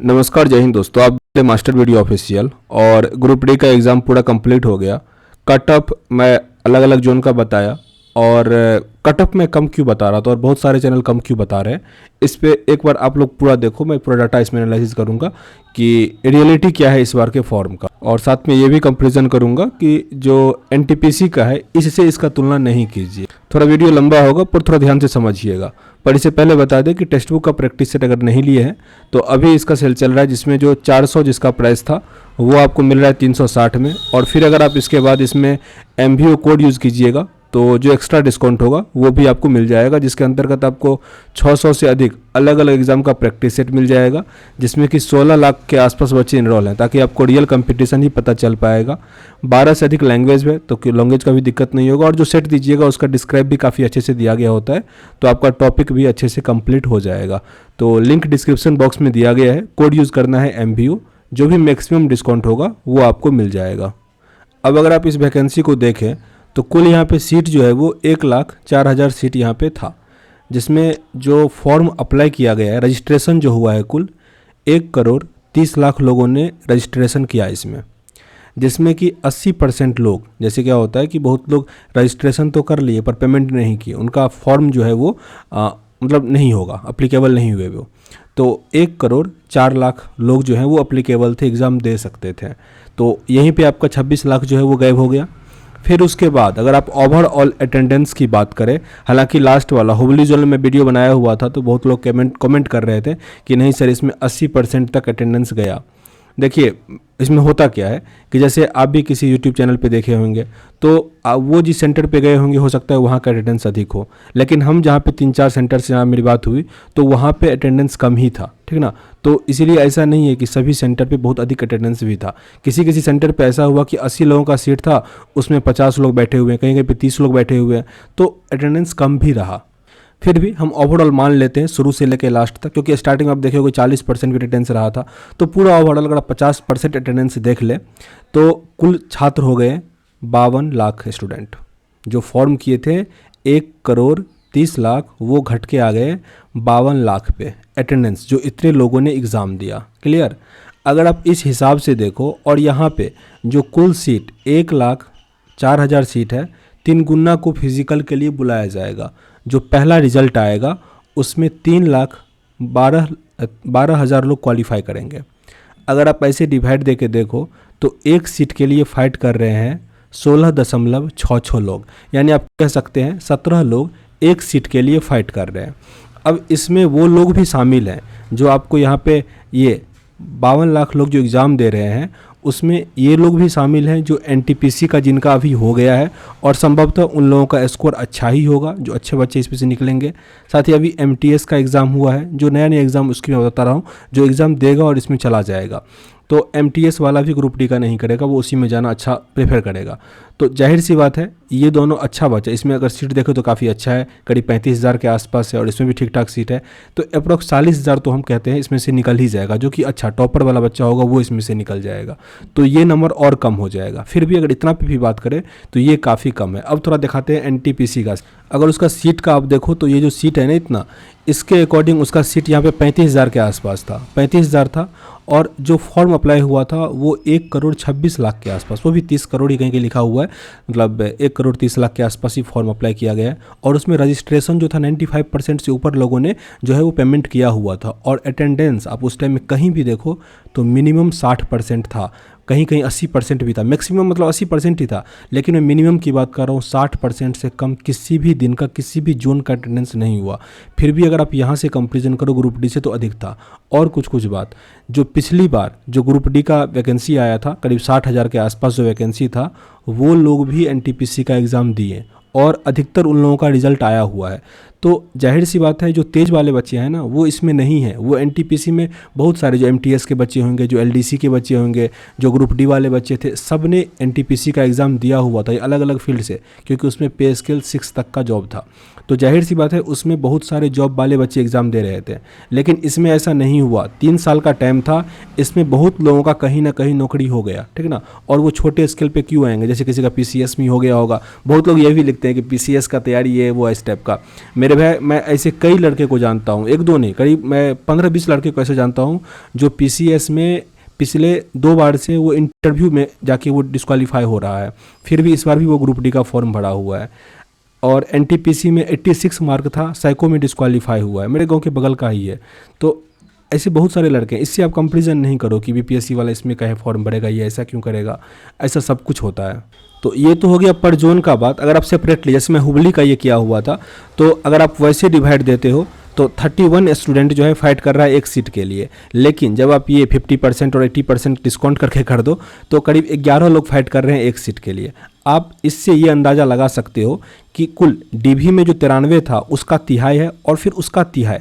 नमस्कार, जय हिंद दोस्तों। आप देख रहे हैं मास्टर वीडियो ऑफिशियल और ग्रुप डी का एग्ज़ाम पूरा कंप्लीट हो गया। कट ऑफ मैं अलग अलग जोन का बताया और कट ऑफ मैं कम क्यों बता रहा था और बहुत सारे चैनल कम क्यों बता रहे हैं, इस पे एक बार आप लोग पूरा देखो। मैं पूरा डाटा इसमें एनालिसिस करूंगा कि रियलिटी क्या है इस बार के फॉर्म का, और साथ में ये भी कंपैरिजन करूंगा कि जो एनटीपीसी का है इससे इसका तुलना नहीं कीजिए। थोड़ा वीडियो लंबा होगा पर थोड़ा ध्यान से समझिएगा। पर इससे पहले बता दें कि टेक्स्ट बुक का प्रैक्टिस सेट अगर नहीं लिए हैं तो अभी इसका सेल चल रहा है, जिसमें जो 400 जिसका प्राइस था वो आपको मिल रहा है 360 में। और फिर अगर आप इसके बाद इसमें MBO कोड यूज़ कीजिएगा तो जो एक्स्ट्रा डिस्काउंट होगा वो भी आपको मिल जाएगा, जिसके अंतर्गत आपको 600 से अधिक अलग अलग एग्ज़ाम का प्रैक्टिस सेट मिल जाएगा, जिसमें कि 16 लाख के आसपास बच्चे इनरोल हैं, ताकि आपको रियल कंपटीशन ही पता चल पाएगा। 12 से अधिक लैंग्वेज है तो लैंग्वेज का भी दिक्कत नहीं होगा, और जो सेट दीजिएगा उसका डिस्क्राइब भी काफ़ी अच्छे से दिया गया होता है, तो आपका टॉपिक भी अच्छे से कंप्लीट हो जाएगा। तो लिंक डिस्क्रिप्शन बॉक्स में दिया गया है, कोड यूज़ करना है MBO, जो भी मैक्सिमम डिस्काउंट होगा वो आपको मिल जाएगा। अब अगर आप इस वैकेंसी को देखें तो कुल यहाँ पे सीट जो है वो 1,04,000 सीट यहाँ पे था, जिसमें जो फॉर्म अप्लाई किया गया है, रजिस्ट्रेशन जो हुआ है कुल 1,30,00,000 लोगों ने रजिस्ट्रेशन किया इसमें, जिसमें कि 80% लोग, जैसे क्या होता है कि बहुत लोग रजिस्ट्रेशन तो कर लिए पर पेमेंट नहीं किए, उनका फॉर्म जो है वो मतलब नहीं होगा, अप्लीकेबल नहीं हुए वो। तो 1,04,00,000 लोग जो हैं वो अप्लीकेबल थे, एग्ज़ाम दे सकते थे। तो यहीं पे आपका 26 लाख जो है वो गायब हो गया। फिर उसके बाद अगर आप ओवरऑल अटेंडेंस की बात करें, हालांकि लास्ट वाला हुबली जोन में वीडियो बनाया हुआ था तो बहुत लोग कमेंट कर रहे थे कि नहीं सर इसमें 80% तक अटेंडेंस गया। देखिए इसमें होता क्या है कि जैसे आप भी किसी यूट्यूब चैनल पे देखे होंगे तो वो जिस सेंटर पे गए होंगे हो सकता है वहाँ का अटेंडेंस अधिक हो, लेकिन हम जहाँ पे 3-4 सेंटर से यहाँ मेरी बात हुई तो वहाँ पे अटेंडेंस कम ही था, ठीक ना। तो इसीलिए ऐसा नहीं है कि सभी सेंटर पे बहुत अधिक अटेंडेंस भी था। किसी किसी सेंटर पे ऐसा हुआ कि 80 लोगों का सीट था, उसमें 50 लोग बैठे हुए हैं, कहीं कहीं पे 30 लोग बैठे हुए हैं, तो अटेंडेंस कम भी रहा। फिर भी हम ओवरऑल मान लेते हैं शुरू से लेकर लास्ट तक, क्योंकि स्टार्टिंग में आप देखोगे 40% भी अटेंडेंस रहा था, तो पूरा ओवरऑल अगर आप 50% अटेंडेंस देख ले तो कुल छात्र हो गए 52 लाख स्टूडेंट। जो फॉर्म किए थे 1,30,00,000 वो घट के आ गए 52 लाख पे अटेंडेंस, जो इतने लोगों ने एग्ज़ाम दिया। क्लियर। अगर आप इस हिसाब से देखो और यहाँ पे जो कुल सीट 1,04,000 सीट है, 3 गुना को फिजिकल के लिए बुलाया जाएगा। जो पहला रिजल्ट आएगा उसमें 3,12,000 लोग क्वालिफाई करेंगे। अगर आप ऐसे डिवाइड देके देखो तो एक सीट के लिए फ़ाइट कर रहे हैं 16.66 लोग, यानी आप कह सकते हैं 17 लोग एक सीट के लिए फ़ाइट कर रहे हैं। अब इसमें वो लोग भी शामिल हैं जो आपको यहाँ पे ये 52 लाख लोग जो एग्ज़ाम दे रहे हैं उसमें ये लोग भी शामिल हैं जो NTPC का जिनका अभी हो गया है, और संभवतः उन लोगों का स्कोर अच्छा ही होगा, जो अच्छे बच्चे इसमें से निकलेंगे। साथ ही अभी MTS का एग्ज़ाम हुआ है, जो नया नया एग्ज़ाम उसकी मैं बता रहा हूँ, जो एग्ज़ाम देगा और इसमें चला जाएगा। तो MTS वाला भी ग्रुप डी का नहीं करेगा, वो उसी में जाना अच्छा प्रेफर करेगा। तो जाहिर सी बात है ये दोनों अच्छा बचा। इसमें अगर सीट देखें तो काफ़ी अच्छा है, करीब 35,000 के आसपास है, और इसमें भी ठीक ठाक सीट है। तो अप्रॉक्स 40,000 तो हम कहते हैं इसमें से निकल ही जाएगा, जो कि अच्छा टॉपर वाला बच्चा होगा वो इसमें से निकल जाएगा। तो ये नंबर और कम हो जाएगा। फिर भी अगर इतना पे भी बात करें तो ये काफ़ी कम है। अब थोड़ा दिखाते हैं NTPC का। अगर उसका सीट का आप देखो तो ये जो सीट है ना इतना, इसके अकॉर्डिंग उसका सीट यहाँ पे 35,000 के आसपास था, 35,000 था। और जो फॉर्म अप्लाई हुआ था वो 1,26,00,000 के आसपास, वो भी 30 करोड़ ही कहीं कहीं लिखा हुआ है, मतलब 1,30,00,000 के आसपास ही फॉर्म अप्लाई किया गया है। और उसमें रजिस्ट्रेशन जो था 95% से ऊपर लोगों ने जो है वो पेमेंट किया हुआ था। और अटेंडेंस आप उस टाइम में कहीं भी देखो तो मिनिमम 60% था, कहीं कहीं 80% भी था, मैक्सिमम मतलब 80% ही था, लेकिन मैं मिनिमम की बात कर रहा हूँ। 60% से कम किसी भी दिन का किसी भी जोन का अटेंडेंस नहीं हुआ। फिर भी अगर आप यहाँ से कंपेरिजन करो ग्रुप डी से तो अधिक था। और कुछ बात, जो पिछली बार जो ग्रुप डी का वैकेंसी आया था करीब 60,000 के आसपास जो वैकेंसी था, वो लोग भी NTPC का एग्ज़ाम दिए और अधिकतर उन लोगों का रिजल्ट आया हुआ है। तो जाहिर सी बात है जो तेज़ वाले बच्चे हैं ना वो इसमें नहीं है। वो NTPC में बहुत सारे जो MTS के बच्चे होंगे, जो LDC के बच्चे होंगे, जो ग्रुप डी वाले बच्चे थे, सब ने NTPC का एग्ज़ाम दिया हुआ था अलग अलग फील्ड से, क्योंकि उसमें पे स्केल 6 तक का जॉब था। तो जाहिर सी बात है उसमें बहुत सारे जॉब वाले बच्चे एग्ज़ाम दे रहे थे, लेकिन इसमें ऐसा नहीं हुआ। 3 साल का टाइम था, इसमें बहुत लोगों का कहीं ना कहीं नौकरी हो गया, ठीक ना। और वो छोटे स्केल पे क्यों आएंगे, जैसे किसी का PCS में हो गया होगा। बहुत लोग ये भी लिखते हैं कि PCS का तैयारी ये वो इस टाइप का। मेरे मेरे भाई मैं ऐसे कई लड़के को जानता हूँ, एक दो नहीं, करीब मैं 15-20 लड़के को ऐसे जानता हूँ जो पीसीएस में पिछले 2 बार से वो इंटरव्यू में जाके वो डिस्क्वालीफाई हो रहा है, फिर भी इस बार भी वो ग्रुप डी का फॉर्म भरा हुआ है। और एनटीपीसी में 86 मार्क था, साइको में डिस्क्वालीफाई हुआ है, मेरे गांव के बगल का ही है। तो ऐसे बहुत सारे लड़के हैं। इससे आप कंपेरिजन नहीं करो कि बीपीएससी वाला इसमें कहे फॉर्म भरेगा, ये ऐसा क्यों करेगा, ऐसा सब कुछ होता है। तो ये तो हो गया पर जोन का बात। अगर आप सेपरेटली, जैसे मैं हुबली का ये किया हुआ था, तो अगर आप वैसे डिवाइड देते हो तो 31 स्टूडेंट जो है फाइट कर रहा है एक सीट के लिए। लेकिन जब आप ये 50% और 80% डिस्काउंट करके कर दो तो करीब 11 लोग फाइट कर रहे हैं एक सीट के लिए। आप इससे ये अंदाज़ा लगा सकते हो कि कुल डीवी में जो 93 था उसका तिहाई है और फिर उसका तिहाई,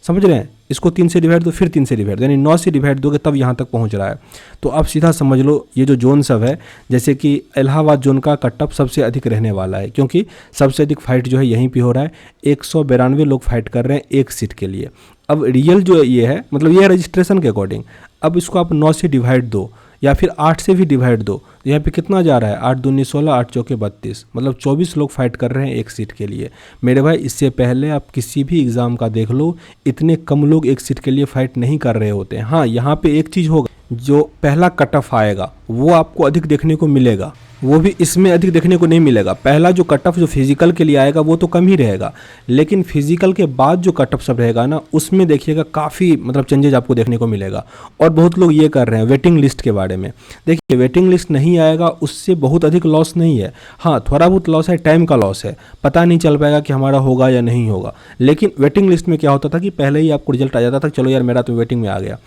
समझ रहे हैं। इसको 3 से डिवाइड दो, फिर 3 से डिवाइड दो, यानी 9 से डिवाइड दोगे तब यहाँ तक पहुँच रहा है। तो आप सीधा समझ लो ये जो जोन सब है, जैसे कि इलाहाबाद जोन का कट ऑफ सबसे अधिक रहने वाला है, क्योंकि सबसे अधिक फाइट जो है यहीं पे हो रहा है। 192 लोग फाइट कर रहे हैं एक सीट के लिए। अब रियल जो ये है, मतलब ये है रजिस्ट्रेशन के अकॉर्डिंग। अब इसको आप 9 से डिवाइड दो या फिर 8 से भी डिवाइड दो, तो यहाँ पे कितना जा रहा है, 8 दूनी 16, 8 चौके 32, मतलब 24 लोग फाइट कर रहे हैं एक सीट के लिए। मेरे भाई इससे पहले आप किसी भी एग्ज़ाम का देख लो, इतने कम लोग एक सीट के लिए फाइट नहीं कर रहे होते हैं। हाँ, यहाँ पे एक चीज़ होगा, जो पहला कट ऑफ आएगा वो आपको अधिक देखने को मिलेगा, वो भी इसमें अधिक देखने को नहीं मिलेगा। पहला जो कट ऑफ जो फिजिकल के लिए आएगा वो तो कम ही रहेगा, लेकिन फिजिकल के बाद जो कट ऑफ सब रहेगा ना, उसमें देखिएगा काफ़ी मतलब चेंजेज आपको देखने को मिलेगा। और बहुत लोग ये कर रहे हैं वेटिंग लिस्ट के बारे में। देखिए, वेटिंग लिस्ट नहीं आएगा उससे बहुत अधिक लॉस नहीं है। हाँ, थोड़ा बहुत लॉस है, टाइम का लॉस है, पता नहीं चल पाएगा कि हमारा होगा या नहीं होगा। लेकिन वेटिंग लिस्ट में क्या होता था कि पहले ही आपको रिजल्ट आ जाता था, चलो यार मेरा तो वेटिंग में आ गया।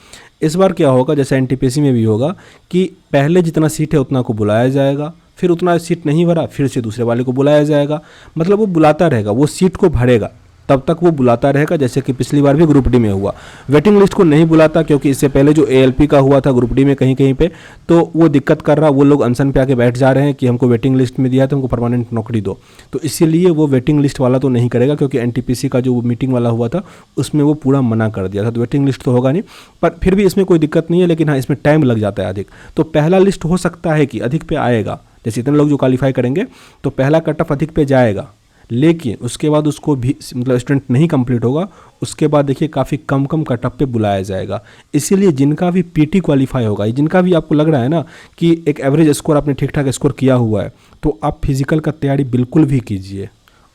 इस बार क्या होगा, जैसे एनटीपीसी में भी होगा कि पहले जितना सीट है उतना को बुलाया जाएगा, फिर उतना सीट नहीं भरा फिर से दूसरे वाले को बुलाया जाएगा। मतलब वो बुलाता रहेगा, वो सीट को भरेगा तब तक वो बुलाता रहेगा, जैसे कि पिछली बार भी ग्रुप डी में हुआ। वेटिंग लिस्ट को नहीं बुलाता, क्योंकि इससे पहले जो एएलपी का हुआ था ग्रुप डी में कहीं कहीं पे, तो वो दिक्कत कर रहा, वो लोग अनशन पे आके बैठ जा रहे हैं कि हमको वेटिंग लिस्ट में दिया तो हमको परमानेंट नौकरी दो। तो इसीलिए वो वेटिंग लिस्ट वाला तो नहीं करेगा, क्योंकि एनटीपीसी का जो मीटिंग वाला हुआ था उसमें वो पूरा मना कर दिया था। तो वेटिंग लिस्ट तो होगा नहीं, पर फिर भी इसमें कोई दिक्कत नहीं है। लेकिन हाँ, इसमें टाइम लग जाता है अधिक। तो पहला लिस्ट हो सकता है कि अधिक पे आएगा, जैसे इतने लोग जो क्वालिफाई करेंगे तो पहला कट ऑफ अधिक पे जाएगा, लेकिन उसके बाद उसको भी मतलब स्टूडेंट नहीं कंप्लीट होगा, उसके बाद देखिए काफ़ी कम कट ऑफ पे बुलाया जाएगा। इसीलिए जिनका भी पीटी क्वालिफाई होगा, जिनका भी आपको लग रहा है ना कि एक एवरेज स्कोर आपने ठीक ठाक स्कोर किया हुआ है, तो आप फिजिकल का तैयारी बिल्कुल भी कीजिए।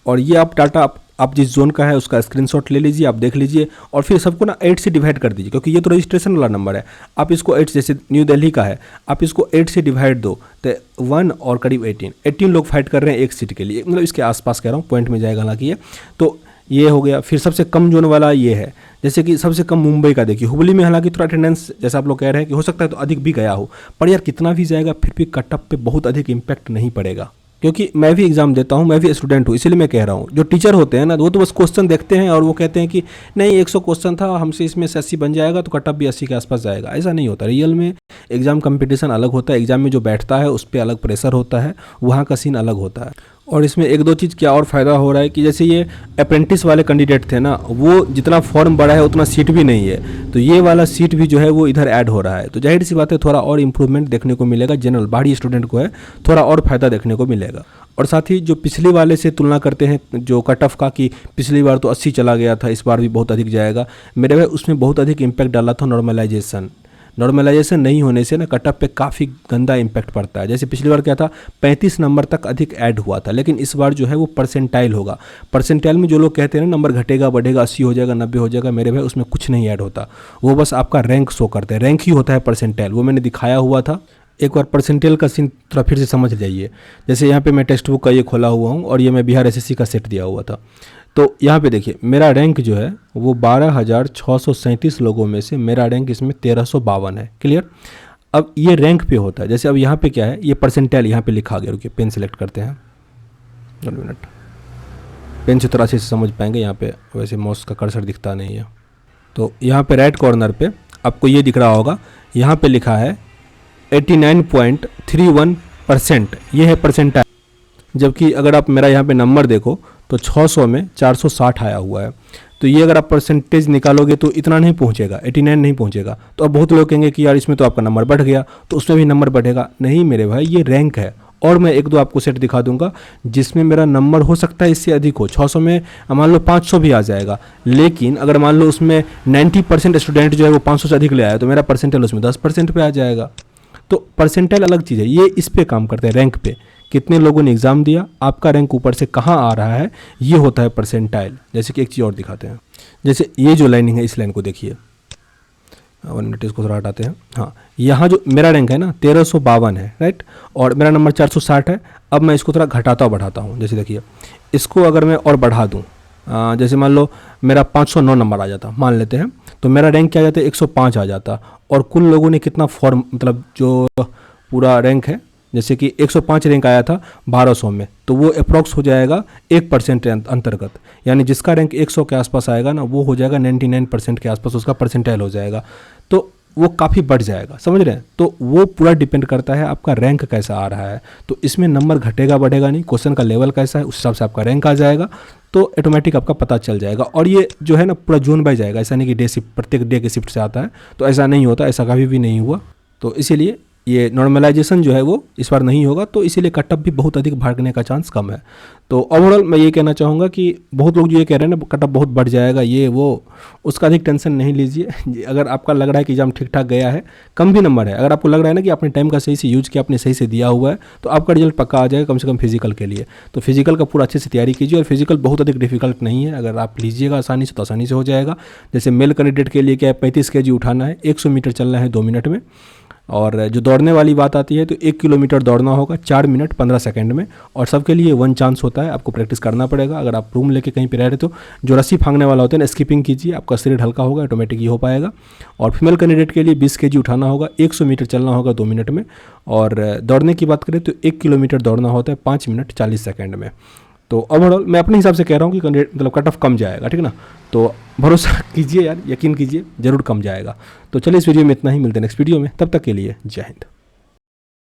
और ये आप डाटा आप जिस जोन का है उसका स्क्रीनशॉट ले लीजिए, आप देख लीजिए, और फिर सबको ना 8 से डिवाइड कर दीजिए, क्योंकि ये तो रजिस्ट्रेशन वाला नंबर है। आप इसको 8, जैसे न्यू दिल्ली का है, आप इसको 8 से डिवाइड दो तो 1 और करीब 18 लोग फाइट कर रहे हैं एक सीट के लिए, मतलब इसके आसपास कह रहा हूँ, पॉइंट में जाएगा हालांकि ये। तो ये हो गया। फिर सबसे कम जोन वाला ये है, जैसे कि सबसे कम मुंबई का देखिए। हुबली में हालांकि थोड़ा अटेंडेंस जैसा आप लोग कह रहे हैं कि हो सकता है तो अधिक भी गया हो, पर यार कितना भी जाएगा फिर भी कट ऑफ पे बहुत अधिक इम्पैक्ट नहीं पड़ेगा। क्योंकि मैं भी एग्जाम देता हूँ, मैं भी स्टूडेंट हूँ, इसीलिए मैं कह रहा हूँ। जो टीचर होते हैं ना, वो तो बस क्वेश्चन देखते हैं और वो कहते हैं कि नहीं 100 क्वेश्चन था, हमसे इसमें 80 बन जाएगा तो कट ऑफ भी 80 के आसपास जाएगा। ऐसा नहीं होता। रियल में एग्जाम कंपटीशन अलग होता है, एग्जाम में जो बैठता है उस पर अलग प्रेशर होता है, वहाँ का सीन अलग होता है। और इसमें एक दो चीज़ क्या और फ़ायदा हो रहा है कि जैसे ये अप्रेंटिस वाले कैंडिडेट थे ना, वो जितना फॉर्म बड़ा है उतना सीट भी नहीं है, तो ये वाला सीट भी जो है वो इधर ऐड हो रहा है। तो जाहिर सी बात है थोड़ा और इम्प्रूवमेंट देखने को मिलेगा, जनरल बाहरी स्टूडेंट को है थोड़ा और फ़ायदा देखने को मिलेगा। और साथ ही जो पिछले वाले से तुलना करते हैं जो कट ऑफ का, कि पिछली बार तो 80 चला गया था, इस बार भी बहुत अधिक जाएगा, मेरे भाई उसमें बहुत अधिक इम्पैक्ट डाला था नॉर्मलाइजेशन नहीं होने से ना कट ऑफ पे काफ़ी गंदा इम्पैक्ट पड़ता है। जैसे पिछली बार क्या था, 35 नंबर तक अधिक ऐड हुआ था, लेकिन इस बार जो है वो परसेंटाइल होगा। परसेंटाइल में जो लोग कहते हैं ना नंबर घटेगा बढ़ेगा, 80 हो जाएगा 90 हो जाएगा, मेरे भाई उसमें कुछ नहीं ऐड होता, वो बस आपका रैंक शो करते हैं, रैंक ही होता है परसेंटाइल। वो मैंने दिखाया हुआ था, एक बार परसेंटाइल का सीन थोड़ा फिर से समझ जाइए। जैसे यहाँ पे मैं टेक्स्ट बुक का ये खोला हुआ हूँ और ये मैं बिहार एसएससी का सेट दिया हुआ था, तो यहाँ पे देखिए मेरा रैंक जो है वो 12,637 लोगों में से मेरा रैंक इसमें 1352 है। क्लियर। अब ये रैंक पे होता है, जैसे अब यहाँ पे क्या है, ये परसेंटाइल यहाँ पे लिखा गया। रुकिए पेन सेलेक्ट करते हैं, 1 मिनट, पेन से थोड़ा अच्छे से समझ पाएंगे। यहाँ पे वैसे माउस का कर्सर दिखता नहीं है, तो यहाँ पे राइट कॉर्नर पे आपको ये दिख रहा होगा, यहाँ पे लिखा है 89.31%, ये है परसेंटाइल। जबकि अगर आप मेरा यहाँ पे नंबर देखो तो 600 में 460 आया हुआ है, तो ये अगर आप परसेंटेज निकालोगे तो इतना नहीं पहुँचेगा, 89 नहीं पहुँचेगा। तो अब बहुत लोग कहेंगे कि यार इसमें तो आपका नंबर बढ़ गया, तो उसमें भी नंबर बढ़ेगा। नहीं मेरे भाई, ये रैंक है और मैं एक दो आपको सेट दिखा दूंगा जिसमें मेरा नंबर हो सकता है इससे अधिक हो, 600 में मान लो 500 भी आ जाएगा, लेकिन अगर मान लो उसमें 90% स्टूडेंट जो है वो 500 से अधिक ले आया तो मेरा परसेंटेज उसमें 10% पे आ जाएगा। तो परसेंटाइल अलग चीज़ है, ये इस पे काम करते हैं, रैंक पे, कितने लोगों ने एग्ज़ाम दिया, आपका रैंक ऊपर से कहाँ आ रहा है, ये होता है परसेंटाइल। जैसे कि एक चीज़ और दिखाते हैं, जैसे ये जो लाइनिंग है इस लाइन को देखिए, 1 मिनट इसको थोड़ा हटाते हैं। हाँ, यहाँ जो मेरा रैंक है ना 1352 है, राइट, और मेरा नंबर 460 है। अब मैं इसको थोड़ा घटाता बढ़ाता हूँ, जैसे देखिए इसको अगर मैं और बढ़ा दूँ, जैसे मान लो मेरा 509 नंबर आ जाता, मान लेते हैं, तो मेरा रैंक क्या आ जाता है 105 आ जाता, और कुल लोगों ने कितना फॉर्म, मतलब जो पूरा रैंक है, जैसे कि 105 रैंक आया था 1200 में, तो वो अप्रॉक्स हो जाएगा 1% अंतर्गत, यानी जिसका रैंक 100 के आसपास आएगा ना वो हो जाएगा 99% के आसपास, उसका परसेंटाइल हो जाएगा, तो वो काफ़ी बढ़ जाएगा, समझ रहे हैं। तो वो पूरा डिपेंड करता है आपका रैंक कैसा आ रहा है, तो इसमें नंबर घटेगा बढ़ेगा नहीं, क्वेश्चन का लेवल कैसा है उस हिसाब से आपका रैंक आ जाएगा, तो ऑटोमेटिक आपका पता चल जाएगा। और ये जो है ना पूरा जोन बाय जाएगा, ऐसा नहीं कि डे शिफ्ट प्रत्येक डे के शिफ्ट से आता है, तो ऐसा नहीं होता, ऐसा कभी भी नहीं हुआ। तो इसीलिए ये नॉर्मलाइजेशन जो है वो इस बार नहीं होगा, तो इसीलिए कटअप भी बहुत अधिक भागने का चांस कम है। तो ओवरऑल मैं ये कहना चाहूँगा कि बहुत लोग जो ये कह रहे हैं ना कटअप बहुत बढ़ जाएगा ये वो, उसका अधिक टेंशन नहीं लीजिए। अगर आपका लग रहा है कि एग्जाम ठीक ठाक गया है, कम भी नंबर है, अगर आपको लग रहा है ना कि आपने टाइम का सही से यूज किया, आपने सही से दिया हुआ है, तो आपका रिजल्ट पक्का आ जाएगा, कम से कम फिजिकल के लिए। तो फिजिकल का पूरा अच्छे से तैयारी कीजिए, और फिजिकल बहुत अधिक डिफिकल्ट नहीं है, अगर आप लीजिएगा आसानी से तो आसानी से हो जाएगा। जैसे मेल कैंडिडेट के लिए क्या है, 35 kg उठाना है, 100 मीटर चलना है 2 मिनट में, और जो दौड़ने वाली बात आती है तो 1 किलोमीटर दौड़ना होगा 4 मिनट 15 सेकंड में, और सबके लिए 1 चांस होता है, आपको प्रैक्टिस करना पड़ेगा। अगर आप रूम लेके कहीं पे रह रहे तो जो रस्सी फांगने वाला होता है ना, स्किपिंग कीजिए, आपका शरीर हल्का होगा, ऑटोमेटिक ये हो पाएगा। और फीमेल कैंडिडेट के लिए 20 kg उठाना होगा, 100 मीटर चलना होगा 2 मिनट में, और दौड़ने की बात करें तो 1 किलोमीटर दौड़ना होता है 5 मिनट 40 सेकेंड में। तो ओवरऑल मैं अपने हिसाब से कह रहा हूँ कि कैंडिडेट मतलब कट ऑफ कम जाएगा, ठीक ना, तो भरोसा कीजिए यार, यकीन कीजिए, ज़रूर कम जाएगा। तो चलिए इस वीडियो में इतना ही, मिलते हैं नेक्स्ट वीडियो में, तब तक के लिए जय हिंद।